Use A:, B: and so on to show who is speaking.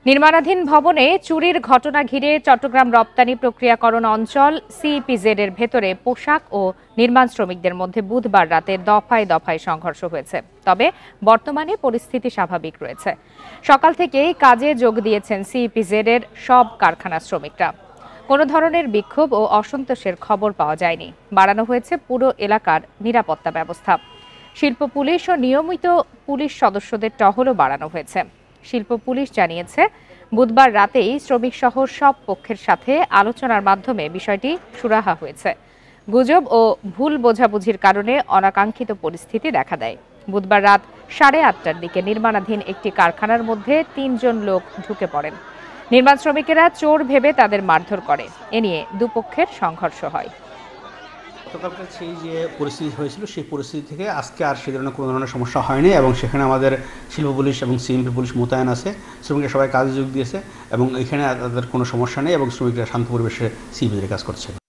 A: নির্মাণাধীন ভবনে চুরির ঘটনা ঘিরে চট্টগ্রাম রপ্তানি প্রক্রিয়াকরণ অঞ্চল সিইপিজেড এর ভেতরে পোশাক ও নির্মাণ শ্রমিকদের মধ্যে বুধবার রাতে দফায় দফায় সংঘর্ষ হয়েছে। তবে বর্তমানে পরিস্থিতি স্বাভাবিক রয়েছে। সকাল থেকেই কাজে যোগ দিয়েছেন সিইপিজেড এর সব কারখানার শ্রমিকরা। কোনো ধরনের বিক্ষোভ ও অসন্তোষের খবর পাওয়া যায়নি। বাড়ানো হয়েছে পুরো এলাকার নিরাপত্তা ব্যবস্থা। শিল্প পুলিশ ও নিয়মিত পুলিশ সদস্যদের টহলও বাড়ানো হয়েছে। শিল্প পুলিশ জানিয়েছে, বুধবার রাতেই শ্রমিক সহ সব পক্ষের সাথে আলোচনার মাধ্যমে বিষয়টি সুরাহা হয়েছে। গুজব ও ভুল বোঝাবুঝির কারণে অনাকাঙ্ক্ষিত পরিস্থিতি দেখা দেয়। বুধবার রাত 8:30টার দিকে নির্মাণাধীন একটি কারখানার মধ্যে ৩ জন লোক ঢুকে পড়েন। নির্মাণ শ্রমিকেরা চোর ভেবে তাদের মারধর করে। এ নিয়ে দুপক্ষের সংঘর্ষ হয়।
B: গতকালকার সেই যে পরিস্থিতি হয়েছিল সেই পরিস্থিতি থেকে আজকে আর সে ধরনের কোনো ধরনের সমস্যা হয়নি এবং সেখানে আমাদের শিল্প পুলিশ এবং সিএমপি পুলিশ মোতায়েন আছে। শ্রমিকরা সবাই কাজে যোগ দিয়েছে এবং এখানে তাদের কোনো সমস্যা নেই এবং শ্রমিকরা শান্ত পরিবেশে সিইপিজেডে কাজ করছে।